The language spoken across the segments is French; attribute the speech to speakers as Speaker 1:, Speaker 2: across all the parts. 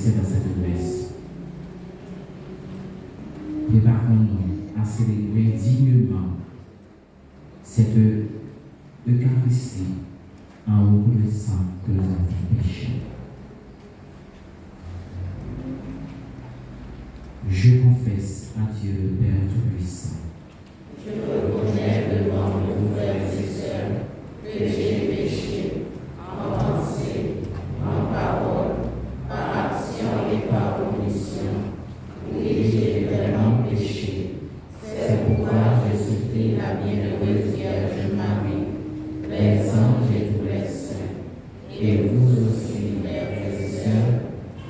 Speaker 1: laisser dans cette messe. Préparons-nous à célébrer dignement cette Eucharistie en reconnaissant que nous avons péché. Je confesse à Dieu, Père Tout-Puissant.
Speaker 2: Je reconnais devant vous, frères et sœurs, que j'ai péché en pensée, en parole, par action et par omission. Oui, j'ai vraiment péché. C'est pourquoi je supplie la bienheureuse Vierge Marie, les anges et tous les saints, et vous aussi, frères et sœurs,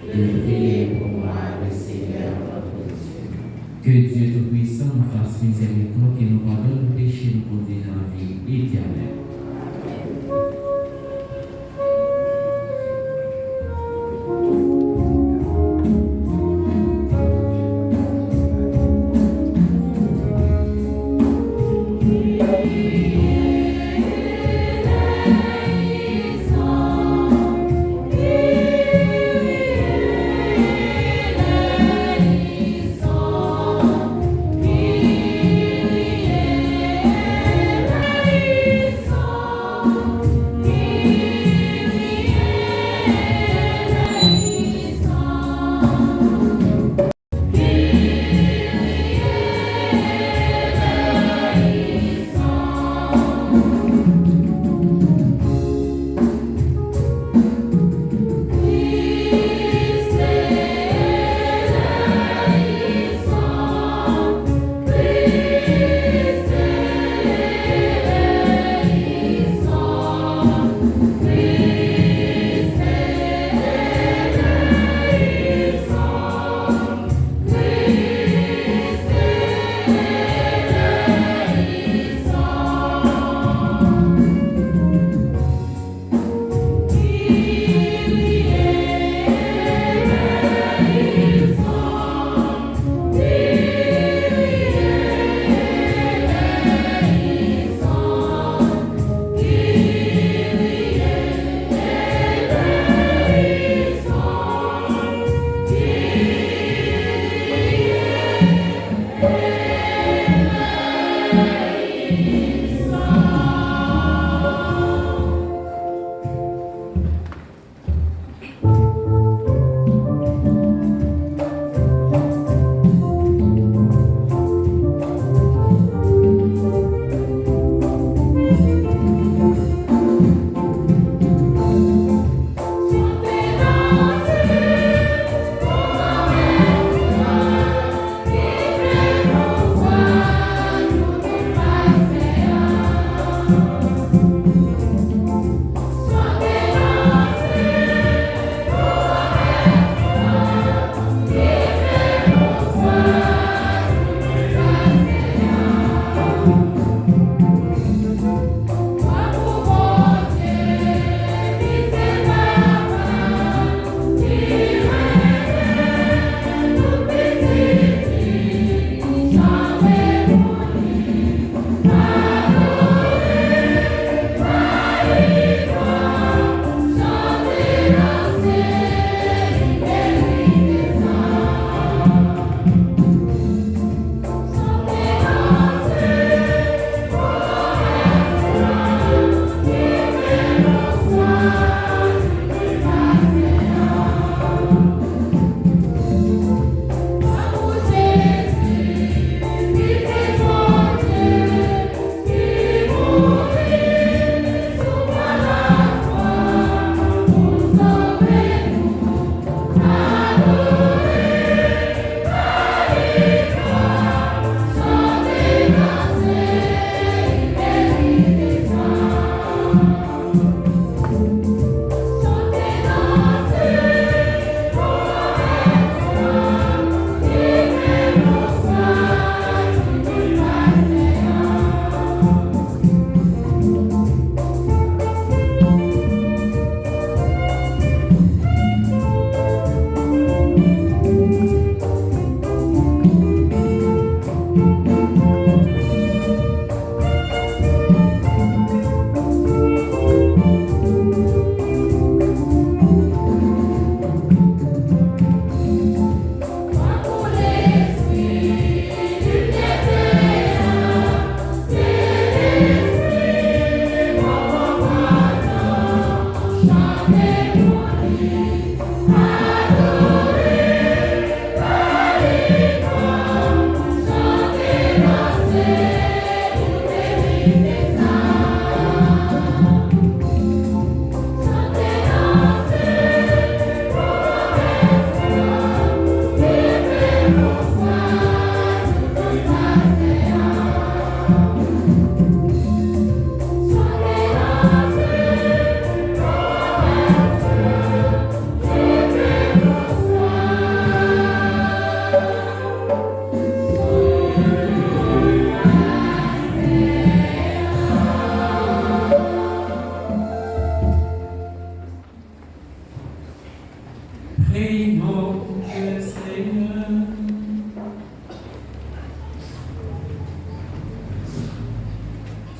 Speaker 2: de prier pour moi, le Seigneur notre Dieu.
Speaker 1: Que Dieu Tout-Puissant nous fasse miséricorde et nous pardonne nos péchés, nous conduise dans la vie éternelle.
Speaker 3: So
Speaker 1: Prions le Seigneur.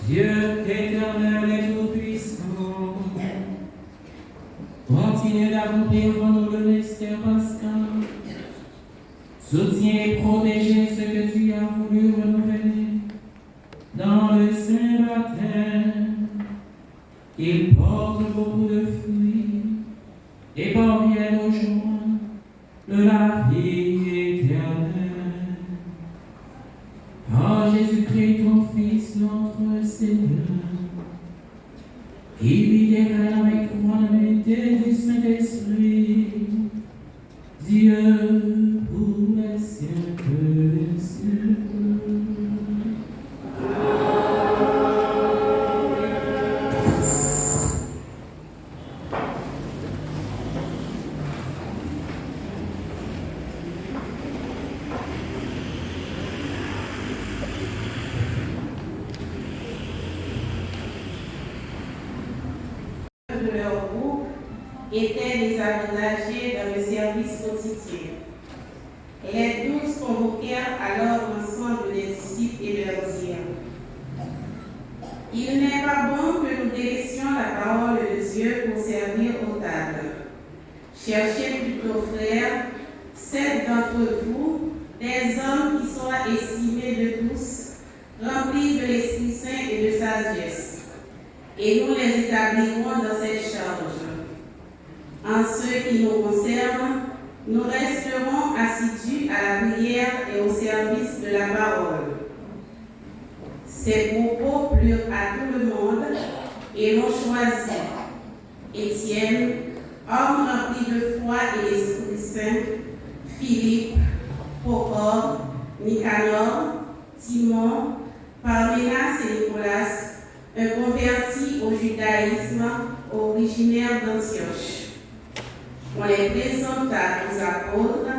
Speaker 1: Dieu éternel et tout-puissant, continue d'accomplir en nous le mystère pascal. Soutiens et protégez ce que tu as voulu renouveler dans le saint baptême. Il porte beaucoup de fruits et parviennent aux joies de la vie éternelle. Par Jésus-Christ, ton Fils, notre Seigneur, qui vit et règne avec toi dans l'unité du Saint-Esprit, Dieu pour les siècles des siècles.
Speaker 3: De leur groupe étaient désavantagés dans le service quotidien. Les 12 convoquèrent alors l'ensemble des disciples et leur dirent: Il n'est pas bon que nous délaissions la parole de Dieu pour servir aux tables. Cherchez plutôt, frères, 7 d'entre vous, des hommes qui soient estimés de tous, remplis de l'Esprit Saint et de sagesse, et nous les établirons dans cette charge. En ce qui nous concerne, nous resterons assidus à la prière et au service de la parole. Ces propos plurent à tout le monde et l'on choisit Étienne, homme rempli de foi et l'Esprit Saint, Philippe, Procore, Nicanor, Timon, Parménas et Nicolas, un converti au judaïsme originaire d'Antioche. On les présenta aux apôtres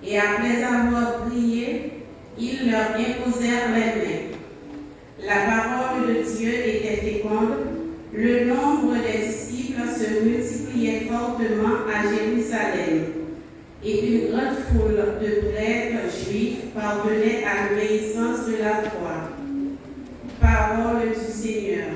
Speaker 3: et après avoir prié, ils leur imposèrent les mains. La parole de Dieu était féconde, le nombre des disciples se multipliait fortement à Jérusalem et une grande foule de prêtres juifs parvenait à l'obéissance de la foi. Parole du Seigneur.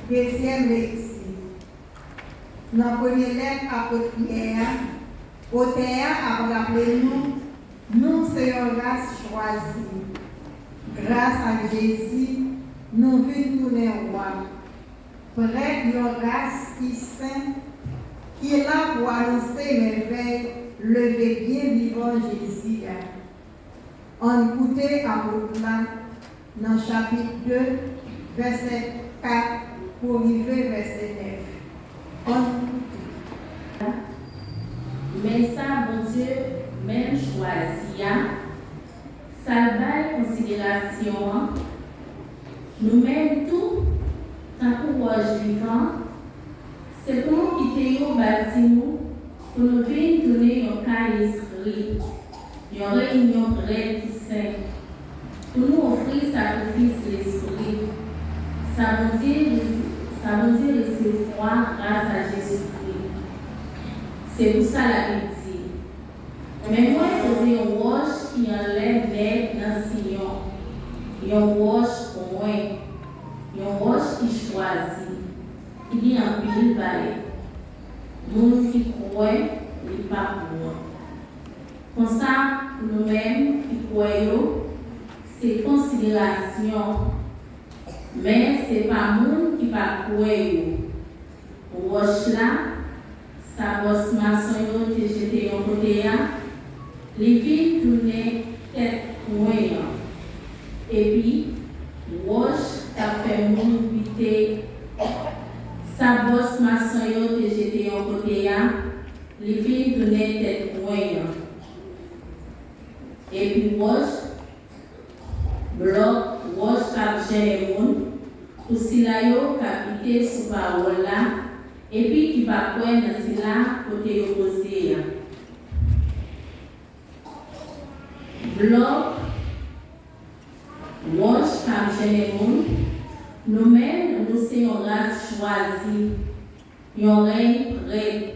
Speaker 4: Deuxième lecture. Dans la première lettre apôtre Pierre, auteur a rappelé nous c'est une race choisie. Grâce à Jésus, nous vivons tous les rois. Près d'une race qui saint, qui est là pour annoncer merveilles, lever bien vivant Jésus. On écoutait à votre là, dans le chapitre 2, verset 4 pour arriver verset 9. On écoute.
Speaker 2: Mais ça, bon Dieu, même choisi, ça va considération, nous-mêmes tout, tant que vivant, c'est pour nous quitter au bâtiment, pour nous venir donner un cas esprit, une réunion vraie qui saint, pour nous offrir sacrifice l'esprit. Ça veut dire recevoir grâce à Jésus-Christ. C'est pour ça la Bible dit. Mais moi, je faisais une roche qui enlève l'air dans le sillon. Une roche pour moi. Une roche qui choisit. Qui dit en pile valet. Nous qui croient, il n'est pas pour moi. Comme ça, nous-mêmes qui croyons, c'est considération. Mais ce n'est pas nous qui va croire. Roche là, sa bosse maçon qui j'étais en côté, les filles tournaient tête moyenne. Et puis, roche a fait mon vité. Sa bosse maçon qui j'étais en côté, les filles tournaient tête moyenne. Et puis, roche, bloc, roche cap gêné moun, pour si la yo capité sous parole là, et puis qui va quoi dans si là côté opposé. Bloc, roche cap gêné moun, nous-mêmes nous sommes une race choisie, une règne prêt,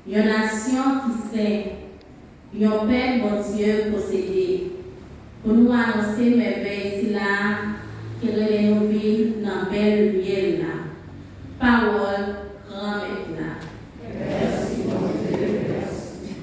Speaker 2: une nation qui sait, un père bon Dieu possédé. Pour nous annoncer merveilles si là, qui relève nos vies dans belle lumière là. Parole, grand maître là.
Speaker 5: Merci, mon Dieu, merci.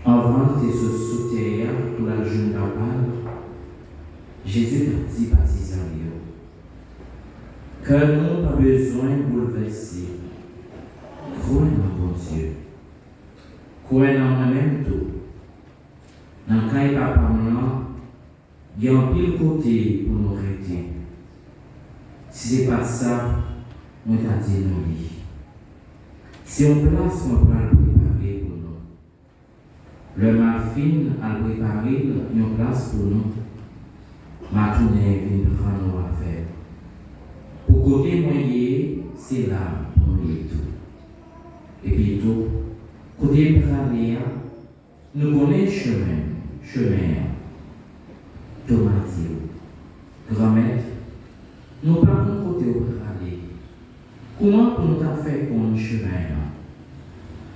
Speaker 1: Avant de se sauter pour la journée d'Aval, Jésus partit baptiser Léo. Que nous pas besoin de bouleverser. Croyez dans mon Dieu. Croyez dans moi-même tout. Dans le cas de papa, il y a un pile côté pour nous arrêter. Si ce n'est pas ça, on t'a dit nous dit. Si on place, on peut le préparer pour nous. Le muffin a préparé une place pour nous. Ma tournée vient prendre nos affaires. Pour côté moyen, c'est là pour nous tout. Et puis tout, côté pralia, nous connaissons chemin. Tomatio, grand-mère, nous partons côté au pralia. Comment pour nous faire pour un chemin?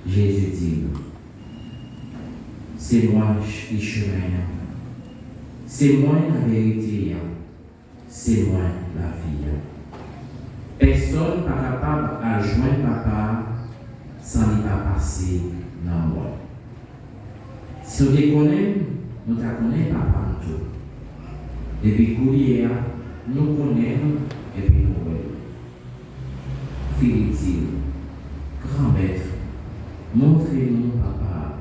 Speaker 1: Jésus dit, c'est moi qui chemin. C'est moi la vérité, c'est moi la vie. Personne n'est pas capable de joindre papa sans ne pas passer dans le monde. Si on te connaît, nous te connaissons papa en tout. Depuis courir, nous connaissons et puis nous voyons. Philippe, grand maître, montrez-nous papa,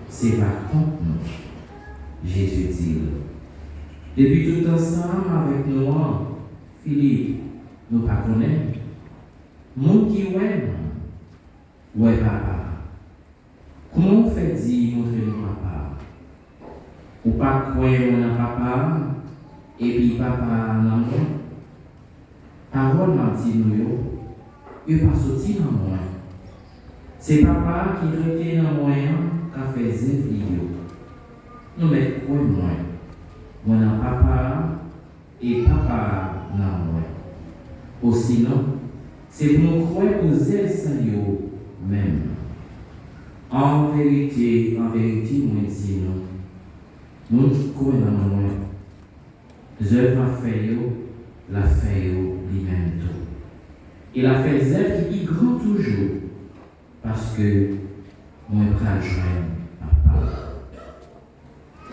Speaker 1: c'est pas contre nous. Jésus dit. Depuis tout ensemble avec nous, Philippe, nous ne connaissons pas. Mon qui ouais papa. Comment on fait dire montrez-nous papa? Ou pas croire mon papa et puis papa non. Parole m'a dit nous, il pas sorti dans moi. C'est papa qui était dans moi qui a fait zévio. Nous mettons quoi moi? Mon papa et papa non moi. Ou sinon, c'est pour nous croire aux ailes même. En vérité, moi dis nous qui croyons dans moi. Je vais faire la fait lui-même tout. Et la fait zèle qui grand toujours. Parce que moi je joindre papa.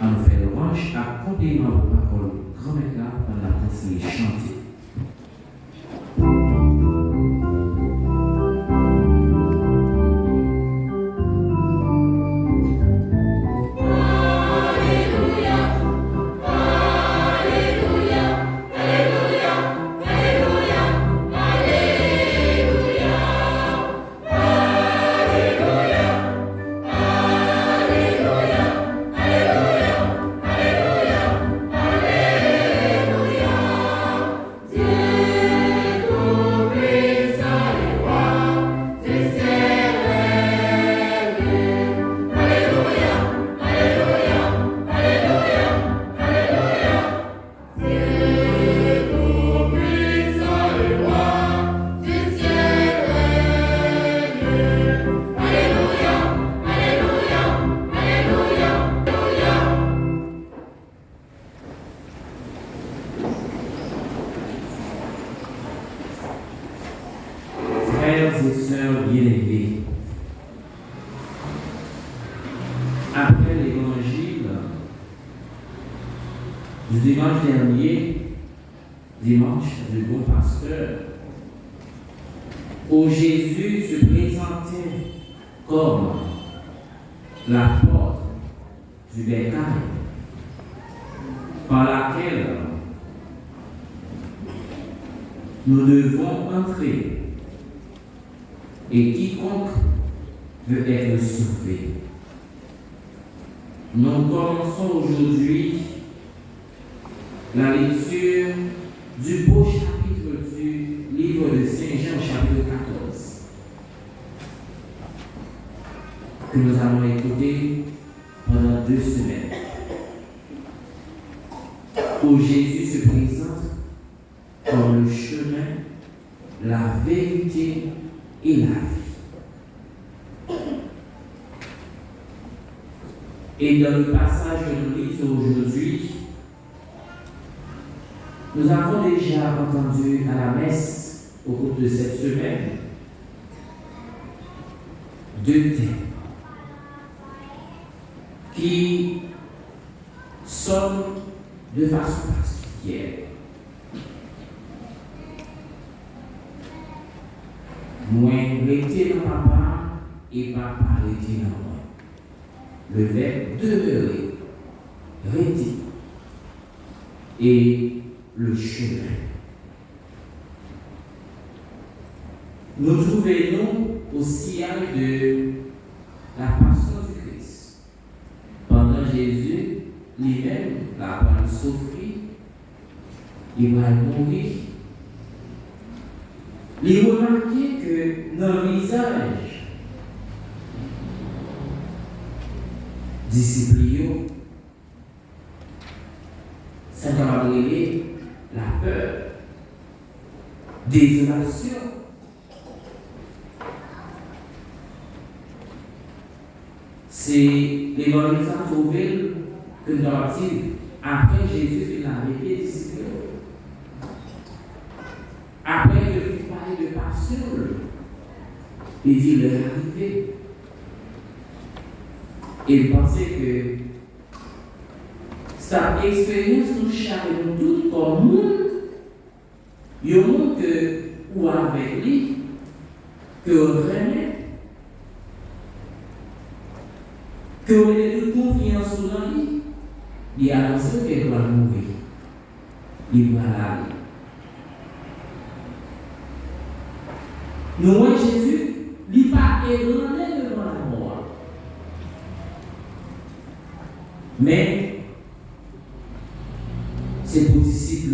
Speaker 1: On fait l'orange à compter dans vos paroles. Grand-mère là, on a continué à chanter. Frères et sœurs bien-aimés, après l'évangile du dimanche dernier, dimanche du bon pasteur, où Jésus se présentait comme la porte du bétail par laquelle nous devons entrer. Et quiconque veut être sauvé. Nous commençons aujourd'hui la lecture du beau chapitre du livre de Saint Jean, chapitre 14, que nous allons écouter pendant 2 semaines, où Jésus se présente comme le chemin, la vérité et la vie. Et dans le passage que nous lisons aujourd'hui, nous avons déjà entendu à la messe au cours de cette semaine 2 thèmes qui sonnent de façon particulière. Moi, rester dans papa et papa rester dans moi. Le verbe demeurer, rester et le chemin. Nous trouvons au sillage de la passion du Christ. Pendant Jésus, lui-même, la parole souffrir, il va mourir. Il remarquait que dans le visage disciple, ça va brûler la peur, désolation. C'est l'évangile trouvé que nous avons dit après Jésus fait la vérité disciple. Après que Il dit, l'heure est arrivée. Et il pensait que cette expérience nous chaque nous tous comme monde, il y a un monde que, ou avec lui, que vraiment, que on ait de confiance dans lui, il a annoncé qu'il va mourir. Il va aller. Nous voyons Jésus, il n'est pas ébranlé devant la mort. Mais, c'est pour disciples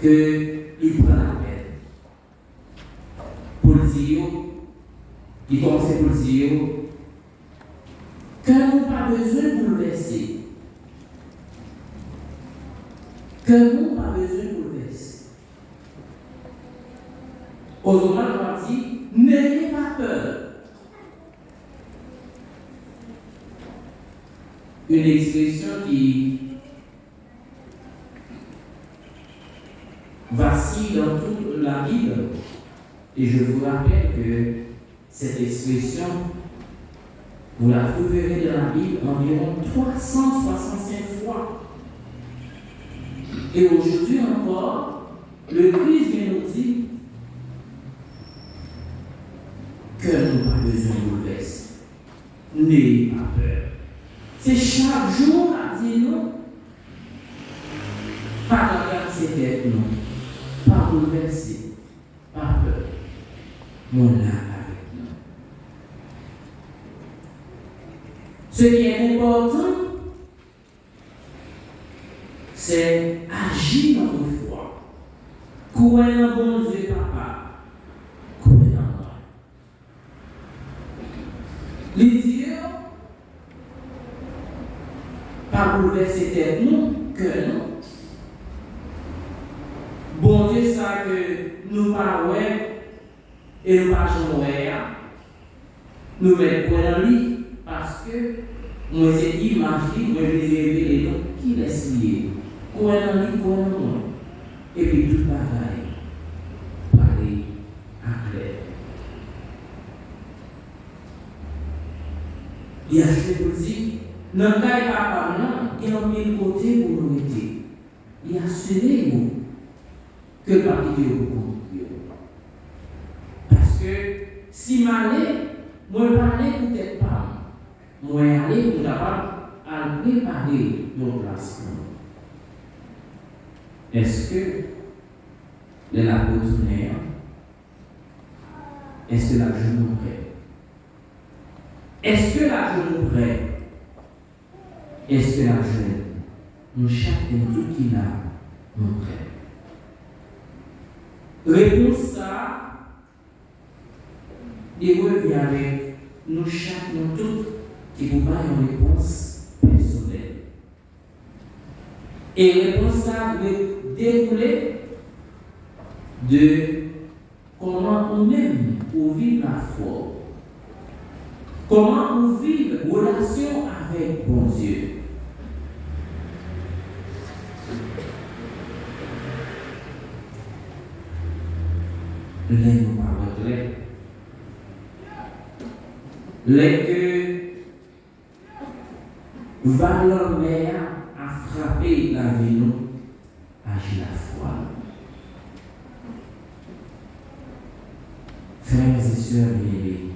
Speaker 1: qu'il prend la peine. Pour dire, il commence pour dire, que nous n'avons pas besoin de bouleverser. Que nous n'avons pas besoin de bouleverser. Autrement, on va dire, n'ayez pas peur. Une expression qui vacille dans toute la Bible. Et je vous rappelle que cette expression, vous la trouverez dans la Bible environ 365 fois. Et aujourd'hui encore, le Christ vient nous dire que nous n'avons pas besoin de bouleverser. N'ayez pas peur. C'est chaque jour à dire non. Pas regarder ses têtes, non. Pas bouleverser. Pas peur. Mon âme avec nous. Ce qui est important, c'est agir dans nos foi. Croire en bon Dieu, papa. Croire en moi. Les dieux, pas bouleverser tête, non, que non. Bon Dieu, ça que nous parlons et nous marchons, nous mettons dans lui parce que moi, c'est l'image, moi, je l'ai révélé, donc qui laisse lier. Quoi dans lui, quoi dans moi. Et puis tout pareil, parler en clair. Il y a ce que vous dites, dans le cas de papa, il y a mis le côté pour nous aider. Il y a assuré nous que le parti de vous. Parce que si m'allais, moi parler peut-être pas. Moi aller pour capable à préparer nos places. Est-ce que de la retourner, est-ce que la genou prêt? Est-ce que la genou prêt? Est-ce que la jeune, nous chacun tout qui l'a, nous prêt? Réponse ça, il revient avec nous chacun tout qui vous pas une réponse personnelle. Et réponse ça doit découler de comment on aime ou vivre la foi. Comment on vit la relation avec bon Dieu. Les nous parlons les que valeur mère a frappé la vie nous, agit la foi. Frères et sœurs bien-aimés,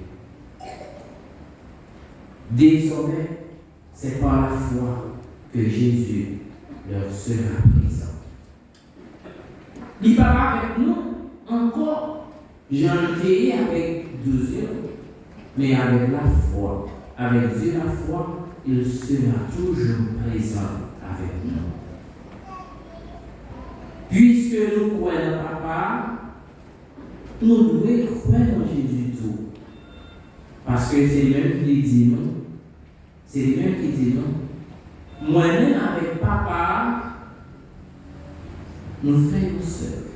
Speaker 1: désormais, c'est par la foi que Jésus leur sera présent. Il parle avec nous encore. J'en ai avec 12 heures, mais avec la foi, avec Dieu la foi, il sera toujours présent avec nous. Puisque nous croyons en Papa, nous devons croire en Jésus tout. Parce que c'est lui-même qui dit non. C'est lui-même qui dit non. Moi-même avec Papa, nous faisons seuls.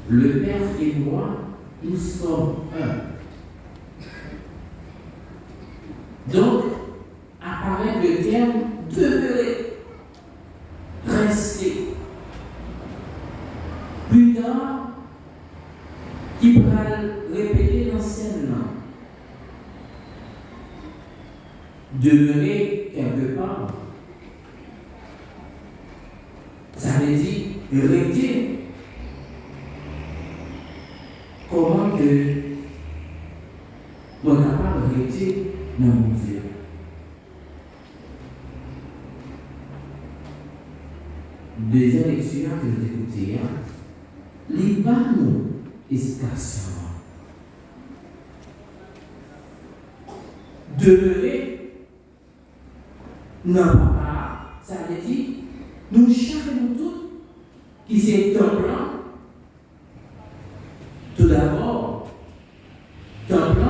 Speaker 1: Le Père et moi, nous sommes un. Donc, apparaît le terme demeurer, rester. Plus tard, qui va demeurer quelque part. Ça veut dire rester. Comment que on n'a pas rester dans mon Dieu? Deuxième lecture que vous écoutez, les banaux escassements. Demeurer, non pas, ça veut dire, nous cherchons tous qui c'est temple. Tout d'abord, temple,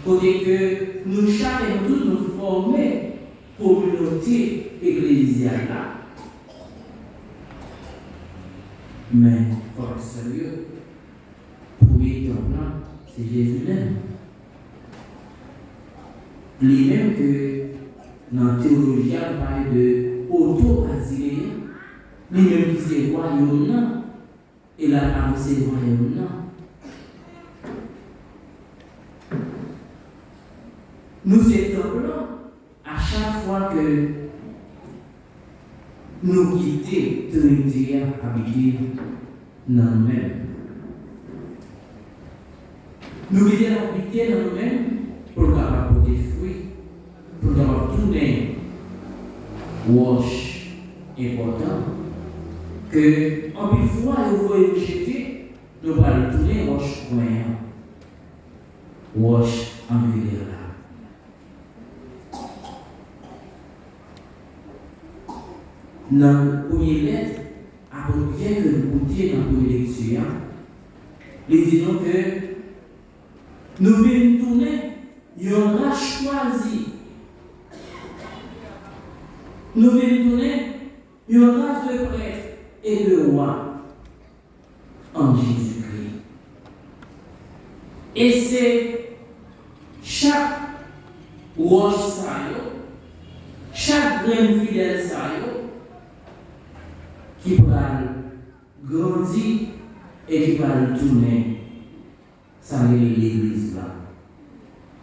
Speaker 1: côté que nous cherchons tous nous former communauté ecclésiale là. Mais, pour sérieux, premier temple, c'est Jésus-même. Lui-même que dans la théologie, on parle de auto-asiléen, lui-même qui c'est royaume, et la parole c'est royaume. Nous sommes à chaque fois que nous quittons Trinité à habiter dans nous-mêmes. Nous quittons habiter dans nous-mêmes pour capable des fruits, pour capable tourner wash important que en plus fois vous voyez jeter, nous allons tourner wash moyen, wash angulaire là. Dans la première lettre, après bien que nous goûtions dans la première lecture, nous disons que nous venons tourner, il aura choisi. Nous venons tourner, il y aura deux prêtres et deux rois en Jésus-Christ. Et c'est chaque roche chaque graine fidèle qui va grandir et qui va tourner. Ça c'est l'église là.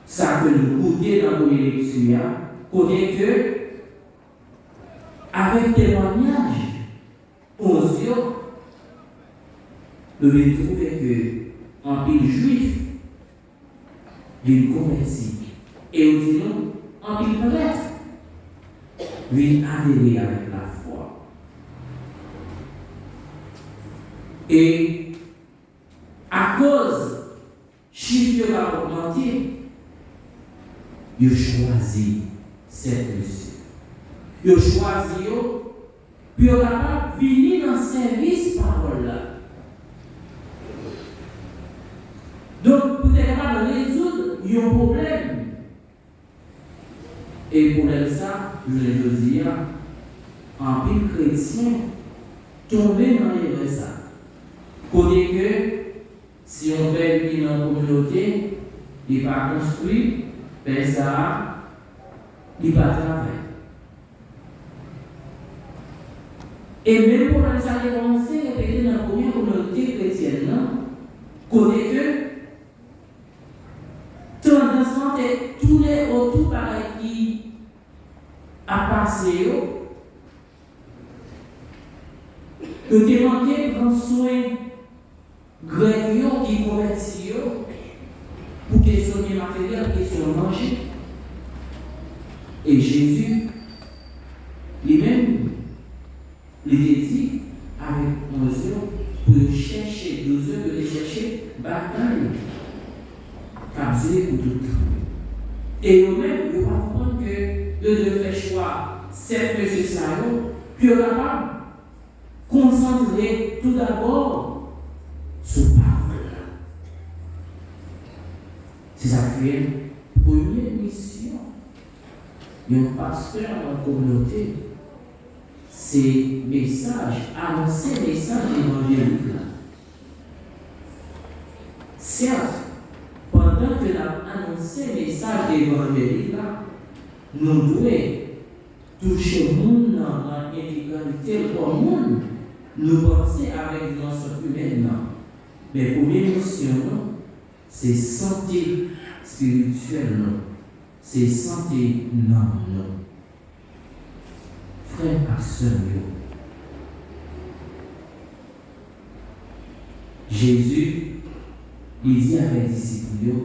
Speaker 1: Ça que nous goûter dans nos lectures, côté que, avec témoignage, aux yeux, nous allons trouver que, en pile juif, il convertit. Et nous disons, en pile prêtre, il adhérer avec la foi. Et à cause chiffre va augmenter, il choisit cette mission. Il choisit pour venir dans le service parole là. Donc, pour être capable de résoudre un problème. Et pour ça, je vais dire, en pile chrétien, tomber dans les ça. Côté que, si on veut vivre dans la communauté, il va construire, ben ça, il va travailler. Et même pour ça, les pensées répétées dans la première communauté chrétienne, côté que, tendance est tourner autour par qui a passé, que tu manqué prendre soin grec qui convertit pour question de matériel, question de manger. Et Jésus, lui-même, les dit avec mesure pour chercher, de les chercher, bataille, capsuler pour tout le temps. Et eux-mêmes, ils vont comprendre que eux devraient faire choix, cette monsieur Salon, puis ils sont capables de concentrer tout d'abord sur la parole. C'est ça qui fait une première mission. Un pasteur dans la communauté, c'est message, annoncer le message évangélique. Certes, pendant que nous avons annoncé le message évangélique, nous devons toucher le monde dans l'intégralité du monde, nous penser avec notre humaine. Mais pour l'émotion, c'est santé spirituelle. c'est santé non non. Frère et sœur, Jésus, il dit avec les disciples,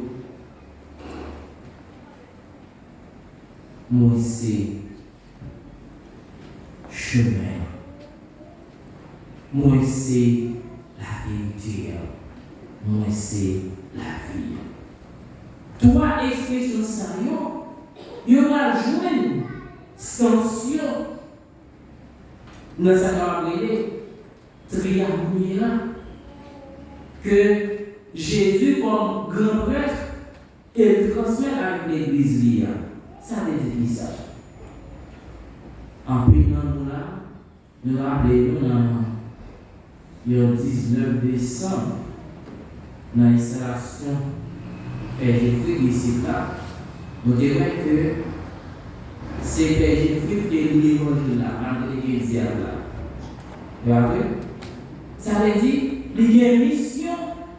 Speaker 1: moi c'est chemin, moi c'est la vérité, moi c'est la vie. Trois expressions sérieuses, il y aura joint sanction dans sa parole triangulaire que Jésus, comme grand prêtre, il transmet avec l'église. Ça veut dire ça. En plus, nous rappelons le 19 décembre, dans l'installation Père Jésus ici, nous dirons que c'est Père Jésus qui est l'évangile là, entre l'église là. Vous voyez? Ça veut dire qu'il y a une mission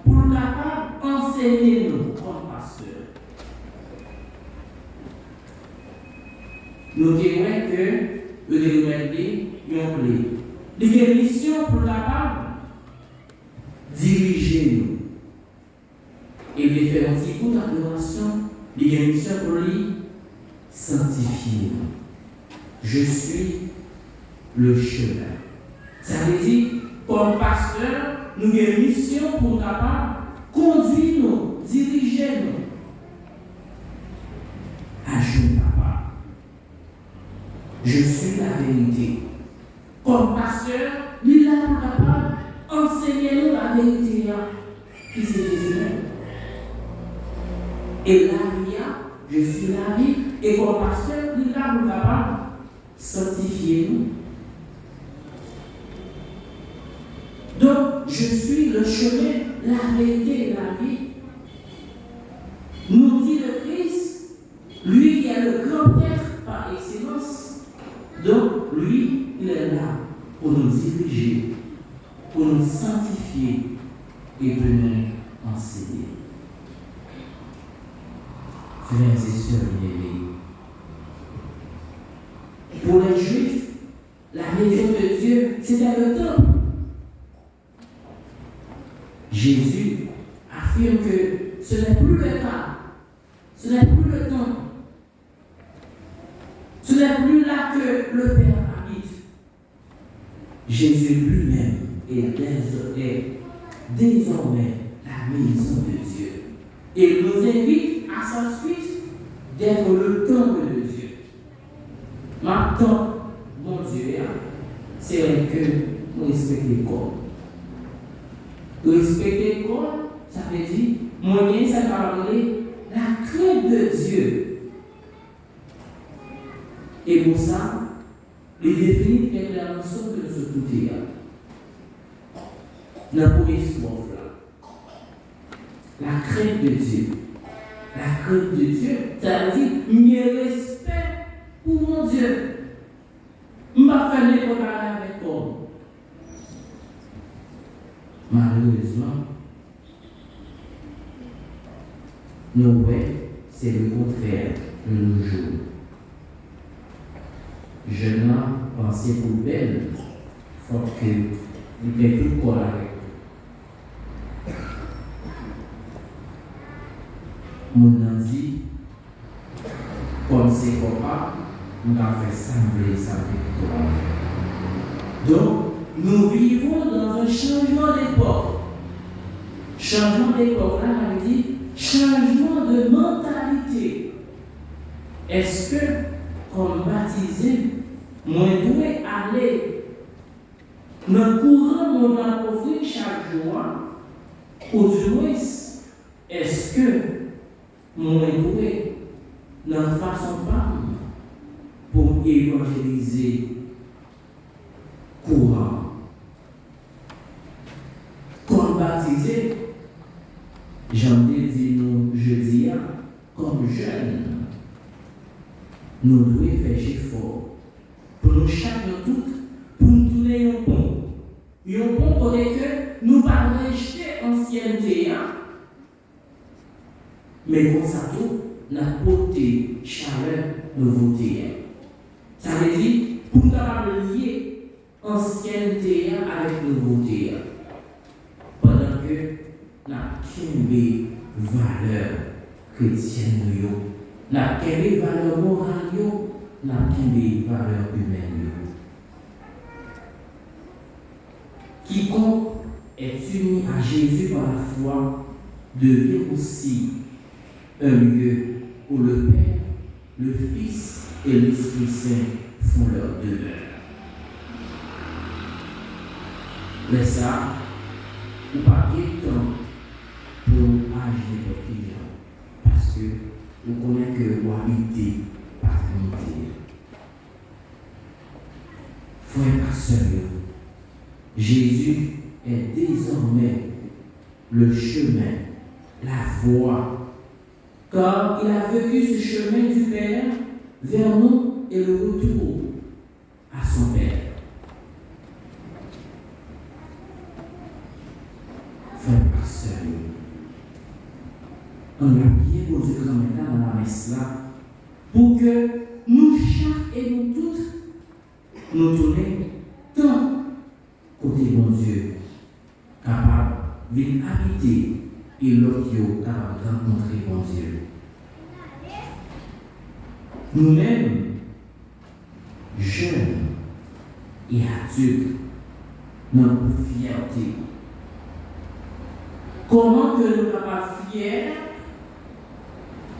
Speaker 1: pour capable d'enseigner nous comme pasteurs. Nous dirons que le humanité y ont plaît. Il y a une mission pour capable diriger nous. Et il fait aussi pour l'adoration, il y a une mission pour lui sanctifier nous. Je suis le chemin. Ça veut dire, comme pasteur, nous avons une mission pour capable conduire nous, diriger nous. Ajoute papa. Je suis la vérité. Comme pasteur, il est pour capable enseigner nous la vérité qui c'est Jésus-même. Et la vie, je suis la vie. Et comme pasteur, il est pour capable sanctifier nous. Donc, je suis le chemin, la vérité et la vie. Nous dit le Christ, lui qui est le grand prêtre par excellence. Donc, lui, il est là pour nous diriger, pour nous sanctifier et pour nous enseigner. Frères et sœurs bien-aimés, pour les Juifs, la maison de Dieu, c'était le temple. Jésus affirme que ce n'est plus le cas, ce n'est plus le temps, ce n'est plus là que le Père habite. Jésus lui-même est désormais la maison de Dieu. Et il nous invite à sa suite d'être le temple de Dieu. Maintenant, mon Dieu, c'est que nous respectons le corps. Respecter le corps, ça veut dire, moyen, ça va parler la crainte de Dieu. Et pour ça, il définit avec la notion que nous sommes tous égaux. Dans la première strophe là, la crainte de Dieu. La crainte de Dieu, ça veut dire, mieux respect pour mon Dieu. Je ne vais pas faire n'importe quoi avec toi. Malheureusement, nous voyons, c'est le contraire de nos jours. Je n'ai pensé pour belle, faut qu'il n'ait plus quoi avec eux. Mon a dit, comme c'est papa, on va faire sembler ça avec toi. Donc, nous vivons dans un changement d'époque. Changement d'époque, là, on dit changement de mentalité. Est-ce que, comme baptisé, moi, je dois aller dans le courant mon offrir chaque jour, ou du moins, est-ce que moi, je dois dans la façon femme pour évangéliser courant? Comme baptisé, j'en ai dit nous jeudi, comme jeunes, nous devons faire effort pour nous chacun tout, pour nous tourner un bon. Un bon pour que nous ne pas rejeter l'ancienneté, mais comme ça tout, la beauté, chaleur, nouveauté. Ça veut dire, pour nous lier ancienneté avec nouveauté. Pendant que la quelle valeur chrétienne, la quelle valeur morale, la quelle valeur humaine. Quiconque est uni à Jésus par la foi devient aussi un lieu où le Père, le Fils et l'Esprit Saint font leur demeure. Mais ça, ou pas de temps pour agir votre gens, parce que vous connaissez que vous habitez par l'unité. Frère pasteur, Jésus est désormais le chemin, la voie, car il a vécu ce chemin du Père vers nous et le retour à son Père. Frère pasteur, on a prié pour Dieu comme maintenant dans la messe là, pour que nous chaque et nous toutes nous tournions tant côté bon Dieu, capable de habiter et l'autre capable de rencontrer bon Dieu. Nous-mêmes, jeunes et adultes, notre fierté. Comment que nous sommes pas fiers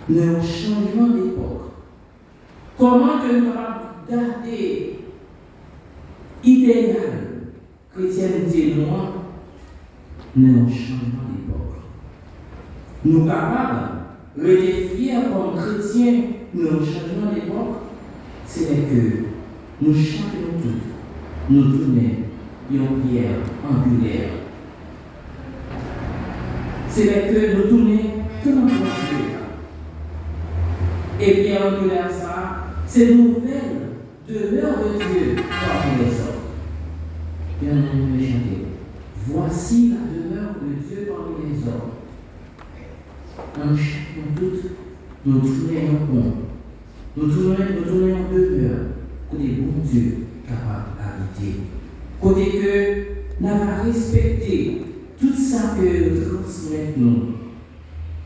Speaker 1: de nos changements d'époque? Comment que nous sommes pas garder idéal chrétienté noire de nos changements d'époque? Nous sommes capables de être fiers comme chrétiens de nos changements d'époque, c'est que nous changeons tout. Nous tournons une pierre angulaire. C'est que nous tournons tout dans notre Dieu. Et pierre angulaire, ça, c'est nouvelle demeure de Dieu parmi les hommes. Bien entendu, chanter. Voici la demeure de Dieu parmi les hommes. En chacun doute, nous tournons compte. Nous tournons en demeure. Côté bon Dieu capable d'habiter. Côté que nous avons respecté tout ça que nous transmettons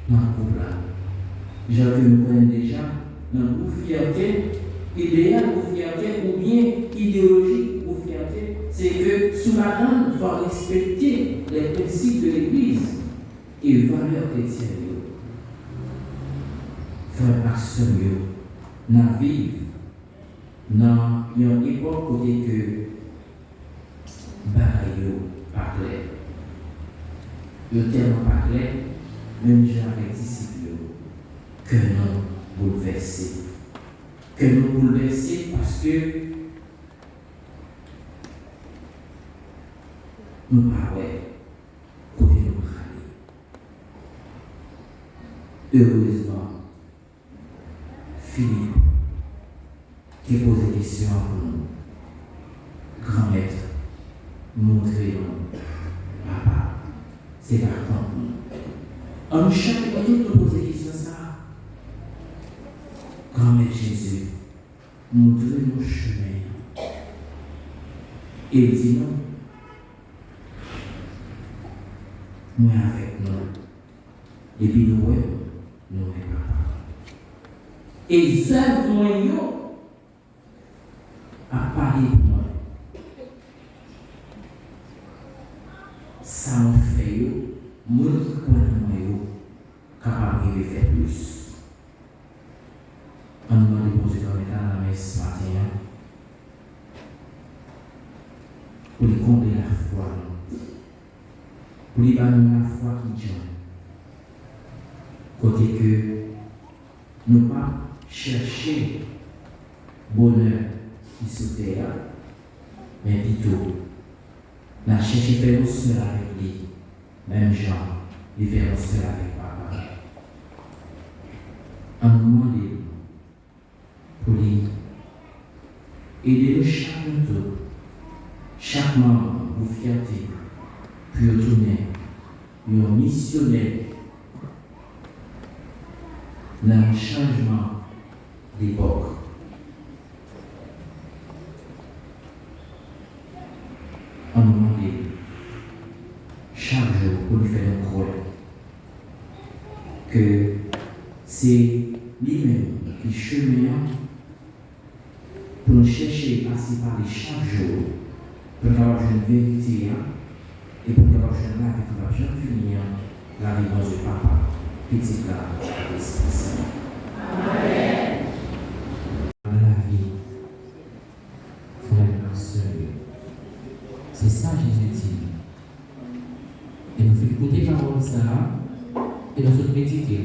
Speaker 1: dans le groupe là. Déjà que nous connaissons déjà dans une fierté idéale ou fierté ou bien idéologique ou fierté, c'est que sous la grande va respecter les principes de l'Église et les valeurs chrétiennes. Frère pasteur, nous vivons dans une époque où que bagaille pas clair. Le terme pas clair, même j'ai avec disciples, que nous bouleverser. Que nous bouleverser parce que nous parlons côté nous aller. Heureusement, Philippe qui pose des questions pour nous. Grand maître, montrez-nous, papa, c'est par contre nous. En chaque fois que nous posons des questions, ça, grand maître Jésus, montrez-nous le chemin. Et dit non, nous avec nous. Et puis nous, nous est papa. Et ça, nous, à parler de moi. Ça me fait, moi qui connais capable de faire plus. On demande de poser dans la messe ce matin pour lui combler la foi, pour lui donner la foi qui joue. Côté que nous pas chercher bonheur qui se terre, mais plutôt nous chercher faire nous seul avec lui, même genre, de faire nous seul avec papa. En nous demandant pour lui aider nous chaque jour, chaque membre pour fierté, pour tourner un missionnaire dans le changement d'époque. On nous demande chaque jour pour nous faire un rôle que c'est lui-même qui chemine pour nous chercher à s'y parler chaque jour pour avoir une vérité et pour avoir une vie qui va bien finir la vie dans le papa, petit là, Amen. Dans la vie, frère et sœur, c'est ça Jésus dit. Et nous faisons écouter parole ça et nous faisons méditer.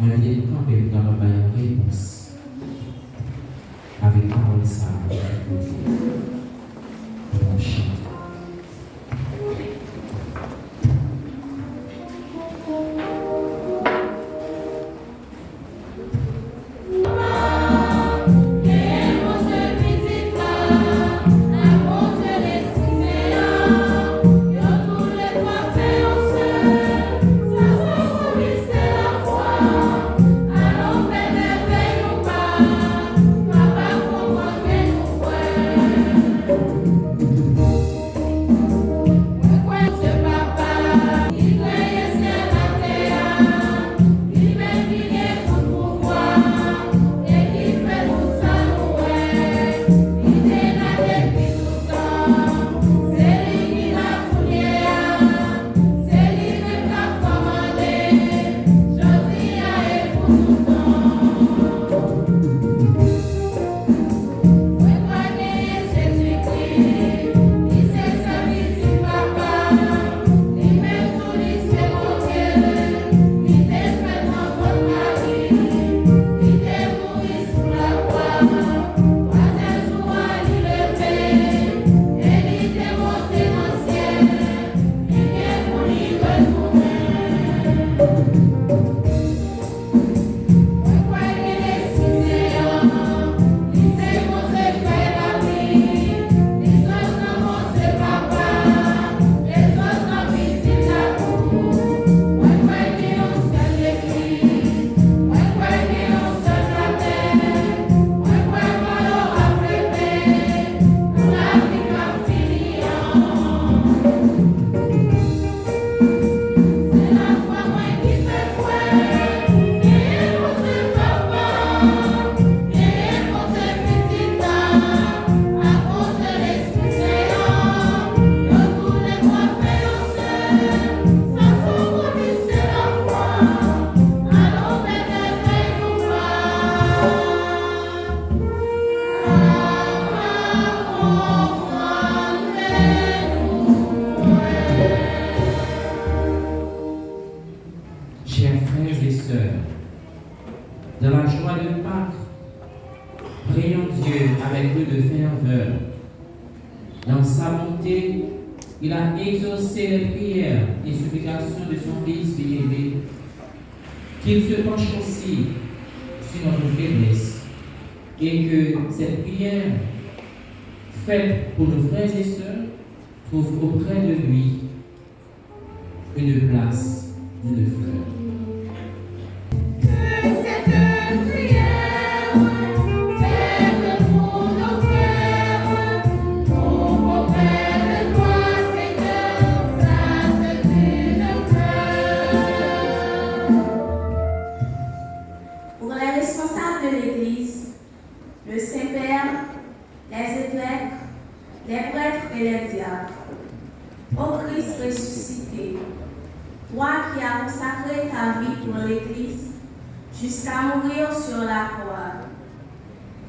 Speaker 1: On va dire nous camper dans la réponse. Avec parole ça, nous chante. Dans la joie de Pâques, prions Dieu avec peu de ferveur. Dans sa bonté, il a exaucé les prières et supplications de son Fils bien-aimé. Qu'il se penche aussi sur notre faiblesse et que cette prière, faite pour nos frères et sœurs, trouve auprès de lui une place de fleur.
Speaker 2: Pour les responsables de l'Église, le Saint-Père, les évêques, les prêtres et les diacres, ô Christ ressuscité, toi qui as consacré ta vie pour l'Église jusqu'à mourir sur la croix,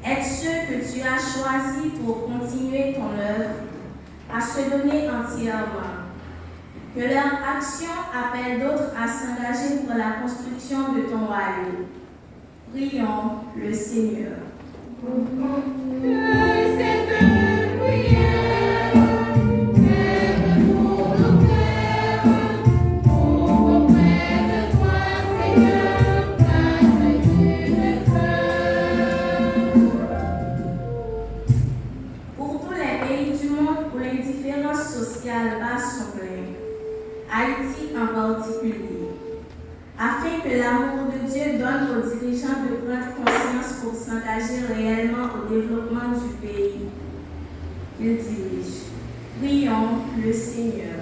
Speaker 2: aide ceux que tu as choisis pour continuer ton œuvre à se donner entièrement. Que leur action appelle d'autres à s'engager pour la construction de ton royaume. Prions le Seigneur. Pour tous les pays du monde où l'indifférence sociale bat son plein, Haïti en particulier, afin que l'amour de Dieu
Speaker 6: Dieu donne aux dirigeants de prendre conscience pour s'engager réellement au développement du pays qu'ils dirigent. Prions le Seigneur.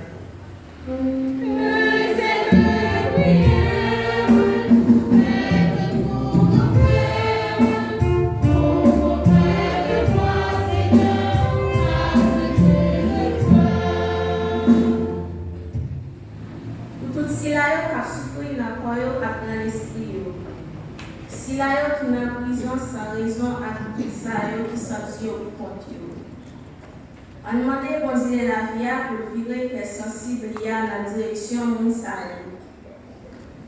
Speaker 6: Si la yo qui n'a prison sans raison à tout ça yo qui sorti au compte yo. On demande bon Dieu la vie pour virer que sensible à la direction moun sa yo.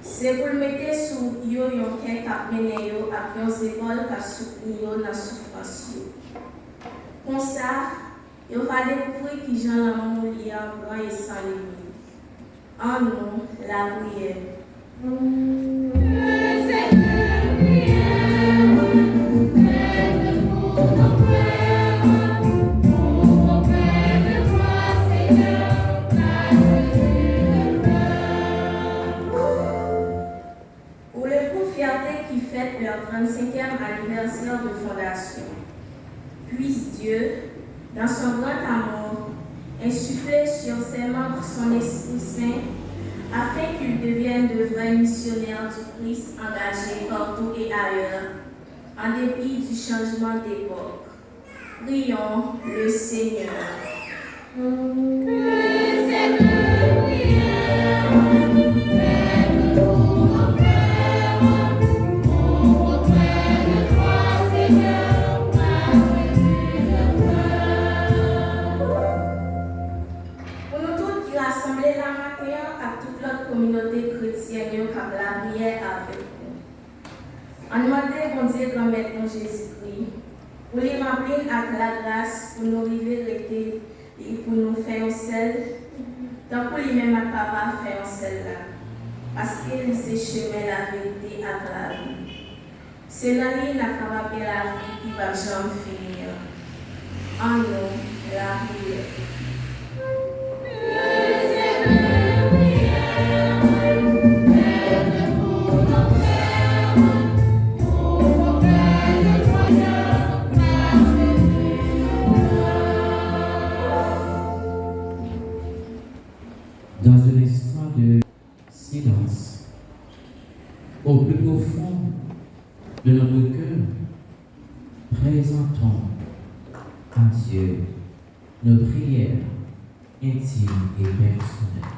Speaker 6: C'est pour le mettre sous yo yon ken k'ap mene yo après aux écoles k'ap soutenir yo dans souffrance yo. Comme ça, yo va découvrir qui Jean l'amour li en blanc et sans limite. En nous, la prière. Pour le coup fierté qui fête leur 35e anniversaire de fondation, puisse Dieu, dans son grand amour, insuffler sur ses membres son Esprit Saint, afin qu'ils deviennent de vrais missionnaires du Christ engagés partout et ailleurs, en dépit du changement d'époque. Prions le Seigneur. Communauté chrétienne qui a la prière avec nous. On demande bon Dieu grand maître Jésus-Christ pour les remplir avec la grâce pour nous libérer et pour nous faire un seul, tant pour lui-même à papa faire un seul là, parce qu'il sait chemin la vérité à la vie. C'est là qu'il n'a pas la vie qui va jamais finir. En nous, la prière.
Speaker 1: Dans un instant de silence, au plus profond de notre cœur, présentons à Dieu nos prières intimes et personnelles.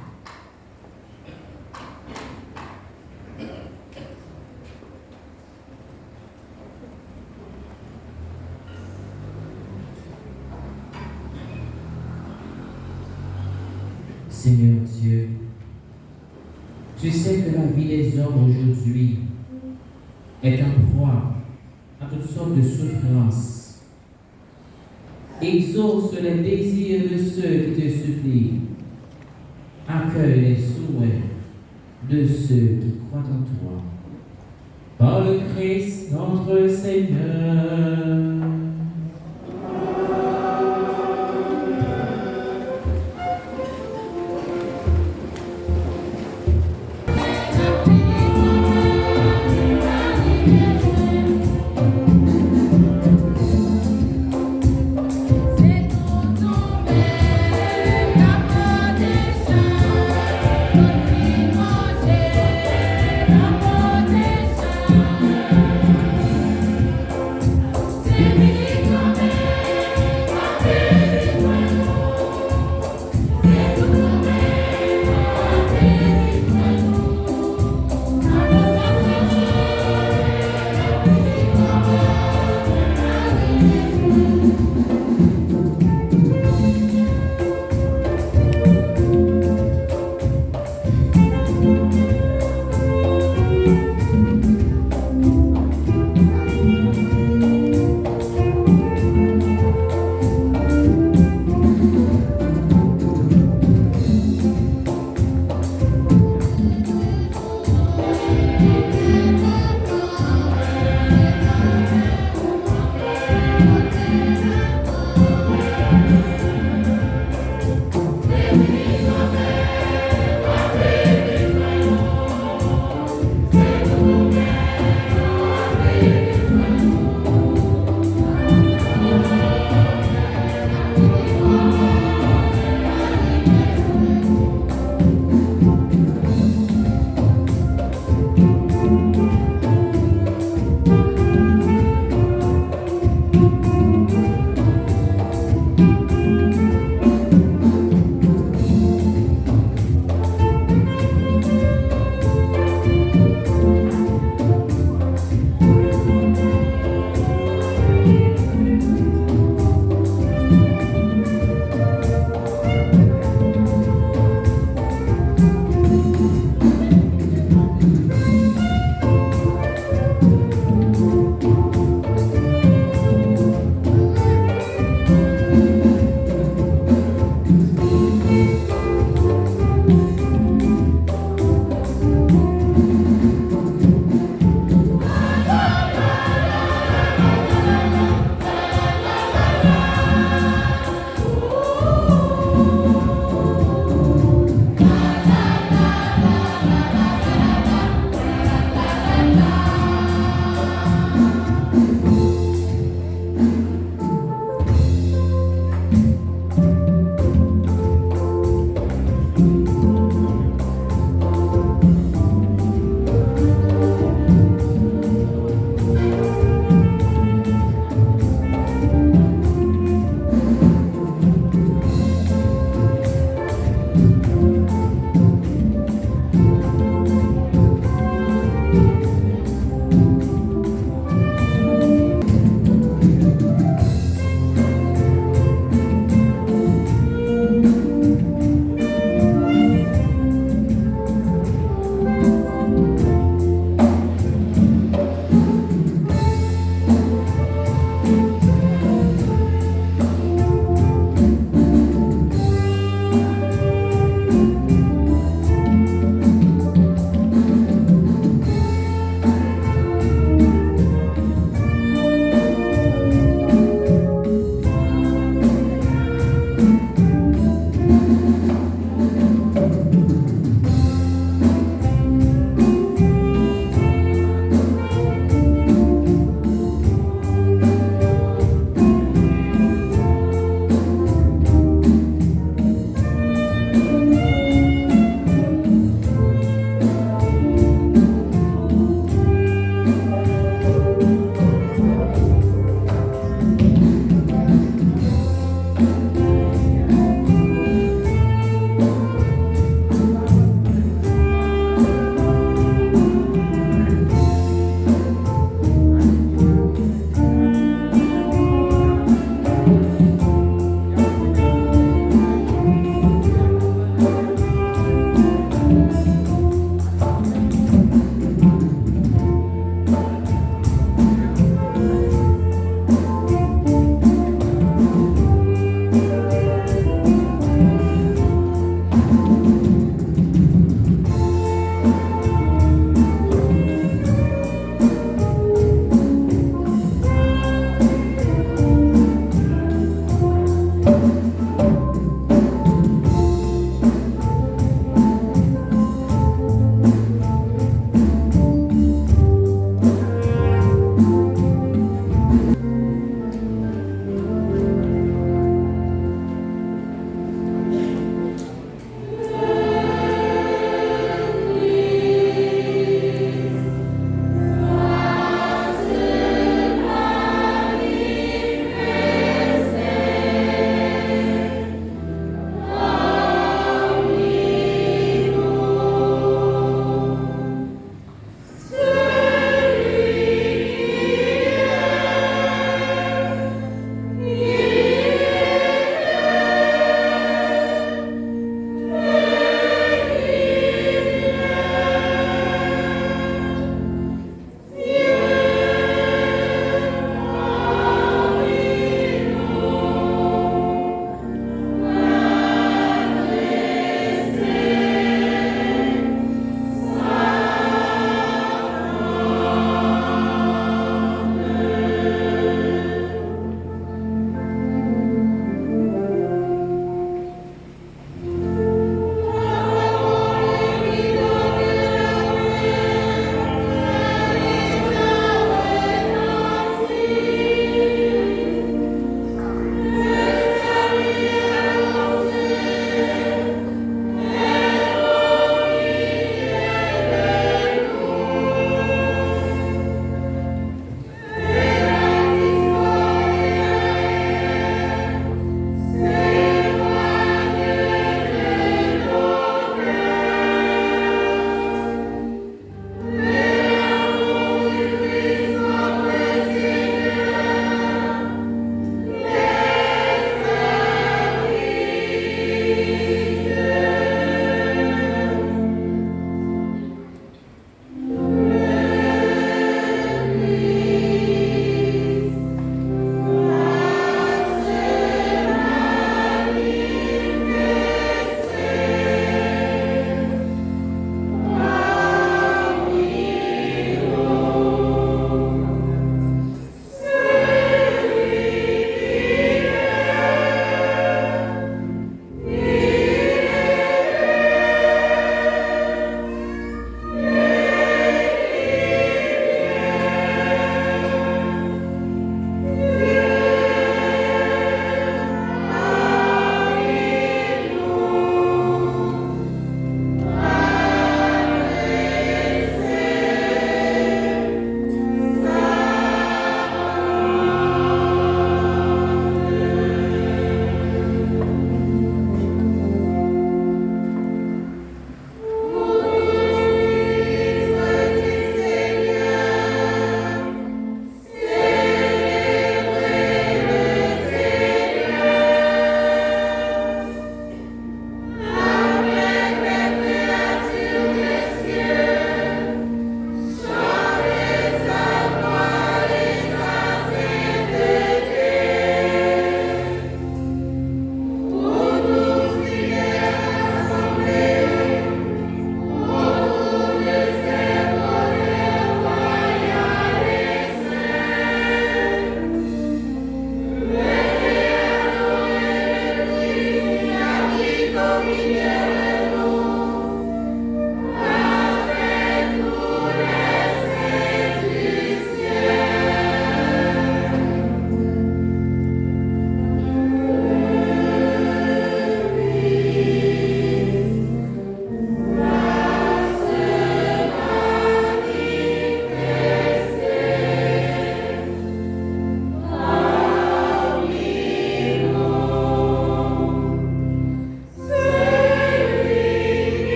Speaker 1: Seigneur Dieu, tu sais que la vie des hommes aujourd'hui est en proie à toutes sortes de souffrances. Exauce les désirs de ceux qui te supplient. Accueille les souhaits de ceux qui croient en toi. Par le Christ notre Seigneur.
Speaker 2: C'est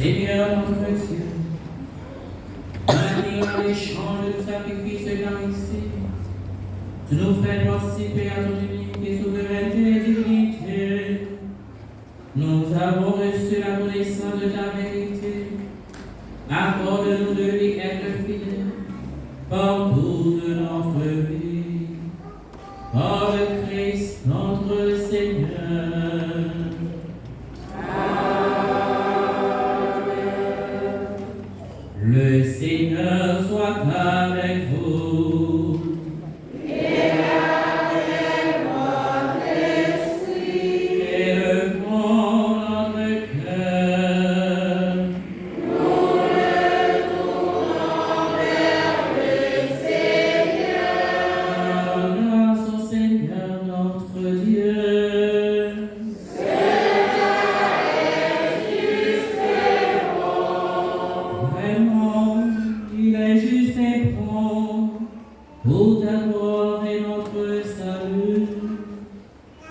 Speaker 1: Seigneur notre Dieu, venir à l'échange du sacrifice eucharistique, tu nous fais participer à ton unique et souveraineté et divinité. Nous avons reçu la connaissance de ta vérité. Accorde-nous de lui être fidèles par toute notre vie. Par le Christ notre Seigneur. Le Seigneur soit avec vous.
Speaker 2: Et avec votre esprit.
Speaker 1: Élevons notre cœur.
Speaker 2: Nous le tournons vers le Seigneur.
Speaker 1: Grâce au Seigneur notre Dieu. Vraiment, il est juste et bon pour ta gloire et notre salut,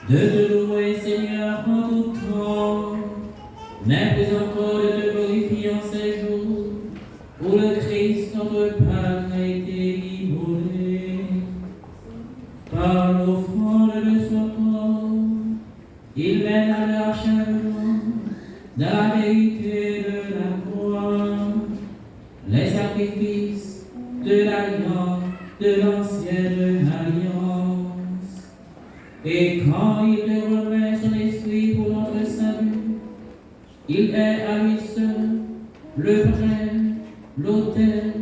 Speaker 1: de te louer, Seigneur, en tout temps, mais plus encore de te glorifier en ces jours où le Christ, notre Pâque, a été immolé. Par l'offrande de son corps, il mène à leur achèvement dans la vérité de la croix les sacrifices de l'alliance, de l'ancienne alliance. Et quand il te remet son esprit pour notre salut, il est à lui seul le vrai, l'autel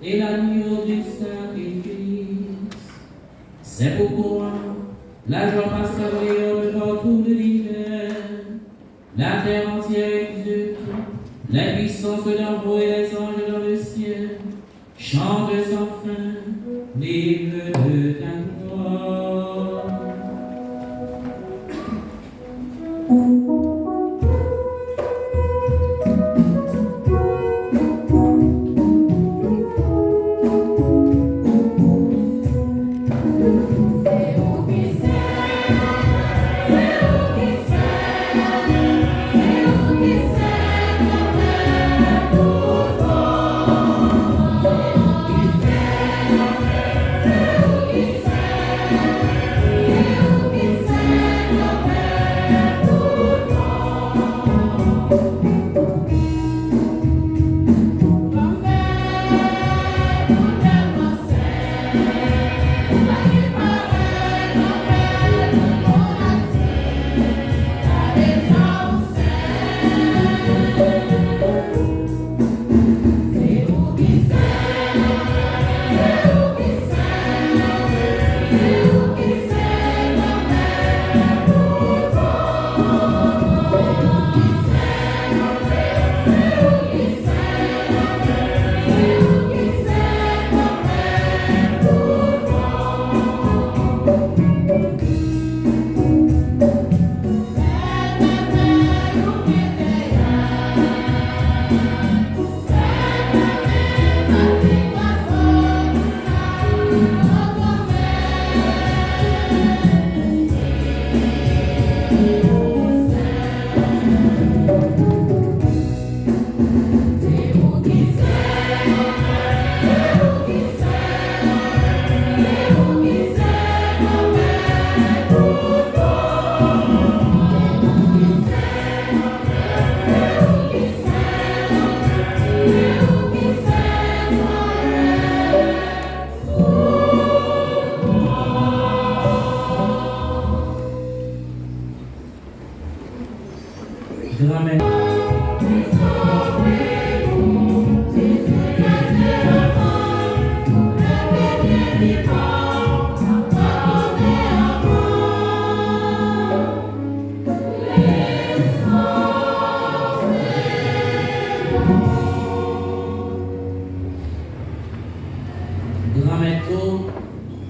Speaker 1: et l'agneau du sacrifice. C'est pourquoi la joie pascale rayonne partout de l'hiver, la terre entière exulte, les puissances d'en haut et les anges dans le ciel chantent sans fin l'hymne de ta gloire.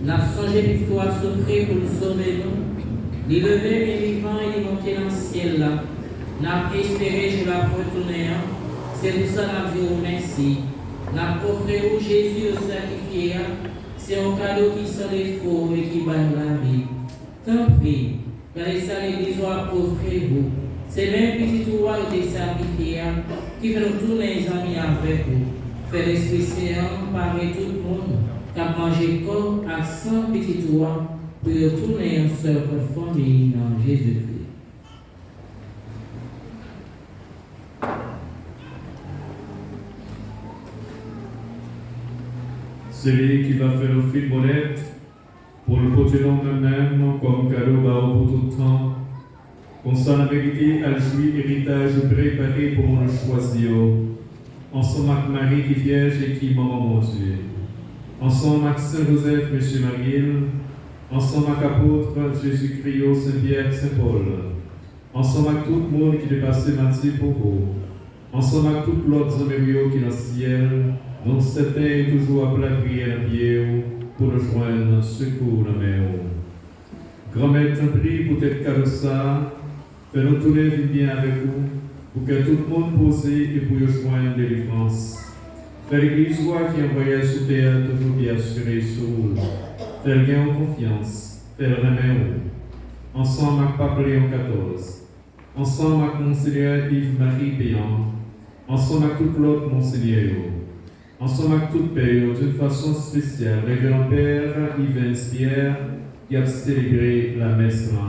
Speaker 1: N'a songé plutôt à souffrir pour nous sauver nous. Les lever les vivants et les monter dans le ciel là. N'a espéré je la retourner. C'est pour ça qu'on dit merci. N'a offert au Jésus au sacrifié. C'est un cadeau qui sent les faux et qui bat la vie. Tant pis, car ça l'église va offrir vous. C'est même petit roi qui est sacrifié, qui fait nous tous les amis avec vous. Fait l'Esprit Saint, parler tout le monde, qui a mangé corps à 100 petits rois, pour retourner en seule famille dans Jésus-Christ.
Speaker 7: Celui qui va faire offrir monette pour le porter dans même comme cadeau pour tout temps. Qu'on s'en la vérité à jouir héritage préparé pour nous choisir. Ensemble avec Marie qui vierge et qui maman mon Dieu. Ensemble avec Saint-Joseph, Monsieur Mariel. Ensemble avec apôtre Jésus-Christ, Saint-Pierre, Saint-Paul. Ensemble avec tout le monde qui est passé Matthieu pour vous. Ensemble avec tout l'autre amis qui est dans le ciel. Donc certains est toujours appelé à prier à pied pour nous joindre secours dans la main. Grand-mère, t'en prie pour être cadeau ça. Fais-nous tous les bien avec vous, pour que tout le monde pose et pour y joindre délivrance. Fais l'église qui envoie sous terre toujours bien assuré sur vous. Fais le gain en confiance. Fais le remède. Ensemble avec Pape Léon XIV. Ensemble avec Monseigneur Yves-Marie Péan. Ensemble avec tout l'autre Monseigneur. Ensemble avec tout Père, d'une façon spéciale, Révérend Père Yves Pierre, qui a célébré la messe là.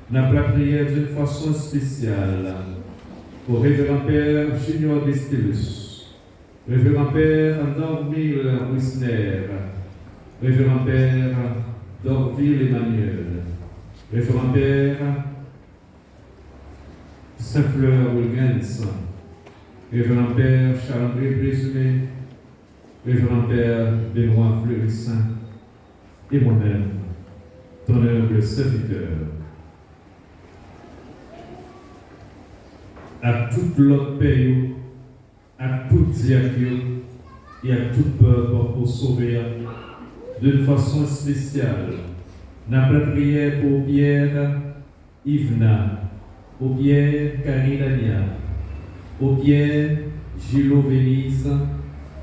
Speaker 7: N'a pas prière d'une façon spéciale pour Révérend Père Junior Destelus, Révérend Père Normil Wisner, Révérend Père Dorville Emmanuel, Révérend Père Saint-Fleur Wilgens, Révérend Père Charles-André Présumé, Révérend Père Benoît Fleurissin, et moi-même, ton humble serviteur. À toute l'autre pays, à tout diacre et à tout peuple pour sauver d'une façon spéciale. N'a pas prière pour Pierre Yvna, pour Pierre Caridania, pour Pierre Gilo Vénise,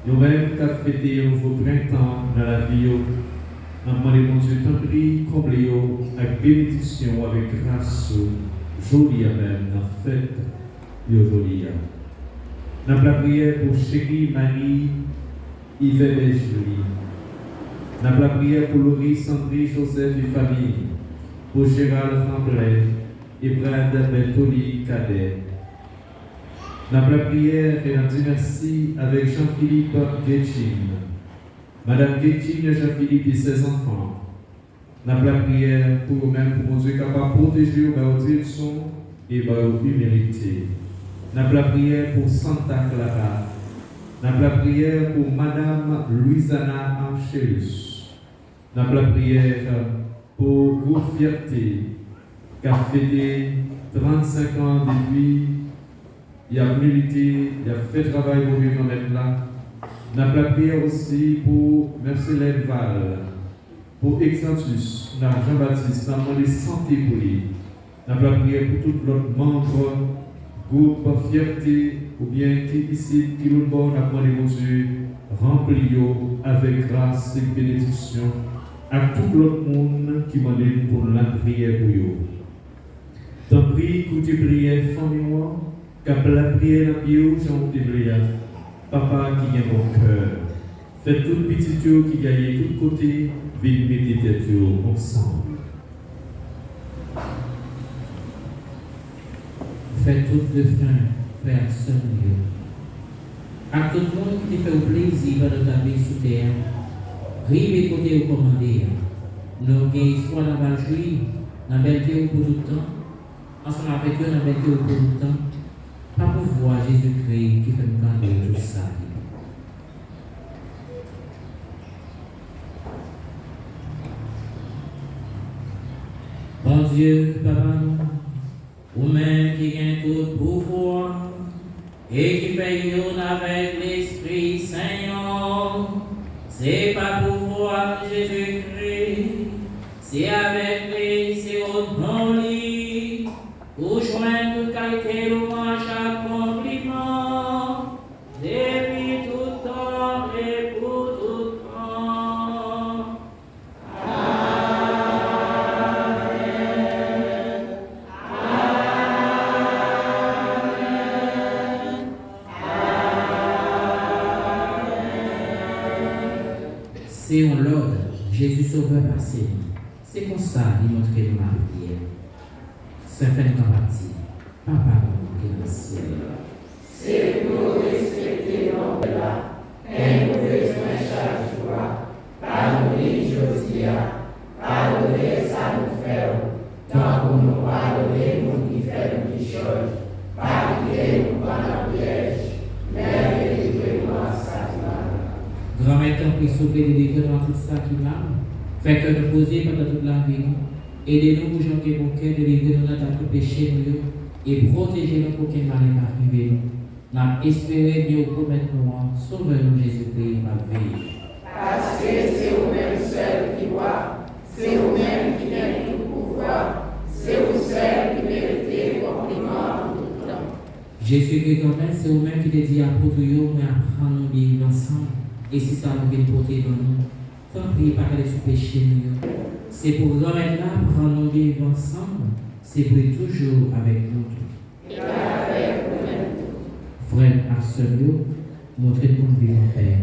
Speaker 7: nous même qu'à fêter un nouveau printemps dans la vie. En demandant mon Dieu, t'en prie, comblé avec bénédiction, avec grâce, jolie même dans la fête. Aujourd'hui, nous avons la prière pour Chérie Marie Yves Béjoli. Nous avons la prière pour Laurie, Sandrine, Joseph et famille. Pour Gérald Tremblay et Brad Bertoli Cadet. Nous avons la prière et nous disons merci avec Jean-Philippe Guetching. Madame Guetching et Jean-Philippe et ses enfants. Nous avons la prière pour eux-mêmes, pour mon Dieu, capable de protéger aux directions et aux humilités. Nous avons la prière pour Santa Clara. Nous avons la prière pour Madame Louisana Angelus. Nous avons la prière pour Groupe Fierté, qui a fêté 35 ans depuis. Il a milité, il a fait travail pour vivre en mettre là. Nous avons la prière aussi pour Marcelin Val, pour Exantus, Jean-Baptiste, nous avons demandé santé pour lui. Nous avons la prière pour tous les membres. Groupe Fierté, ou bien qui ici, qui nous donne à mon Dieu, rempli avec grâce et bénédiction, à tout l'autre monde qui m'a dit pour la prière pour eux. Tant prie, que tu pries, famille, car la prière dans Dieu, j'en prière. Papa qui est mon cœur, faites tout petit Dieu qui gagne de tous côtés, vive méditer ensemble.
Speaker 1: Faites tout de fin, Père Saint-Dieu. À tout le monde qui fait plaisir de ta vie sous terre, rive et côté au commandé. Nous avons espoir dans la joie, dans la belle pour tout le temps, ensemble avec eux dans la belle pour tout le temps, pas pour voir Jésus-Christ qui fait nous garder tout ça. Bon Dieu, Papa, vous-même qui gagne tout pouvoir et qui fait une avec l'Esprit Saint, c'est pas pouvoir de Jésus-Christ, c'est avec lui, c'est au nom de lui, pour joindre toute qualité, louange, accomplissement, depuis tout temps et pour tout temps.
Speaker 2: Amen.
Speaker 1: C'est un l'ordre, Jésus sauveur passé. C'est comme ça qu'il montre nous la prière. Saint-Félix Campati, Papa qui est dans le ciel.
Speaker 2: C'est pour nous respecter l'homme là, et nous besoin chaque jour. Pardonnez, Josia, pardonnez ça nous fait, tant que nous pardonnez, nous qui fait des choses. Pardonnez-nous par la piège, mais délivrez-nous à Satan.
Speaker 1: Grand-mère t'en prie, sauver et délivrer dans tout ça qui m'a. Fait que nous poser pendant toute la vie. Aidez-nous pour janter mon cœur, délivrer-nous dans tout péché et protégez-nous pour qu'il n'arrive pas arriver nous. Nous espérons Dieu promettre nous, sauvez-nous Jésus-Christ, ma vie.
Speaker 2: Parce que c'est vous-même seul qui voit, c'est vous-même qui a tout pouvoir, c'est vous seul qui méritez compliment tout le temps.
Speaker 1: Jésus-Christ, grand-mère, c'est vous-même qui te dit à pour nous, mais apprendre nous vivre ensemble. Et si ça nous vient porter dans nous, tant pis, pas qu'elle sous péché nous. C'est pour grand-mère là, prendre nous vivre ensemble, c'est pour toujours avec nous.
Speaker 2: Et avec vous-même tout.
Speaker 1: Frères et sœurs, montrez-nous vivre en paix.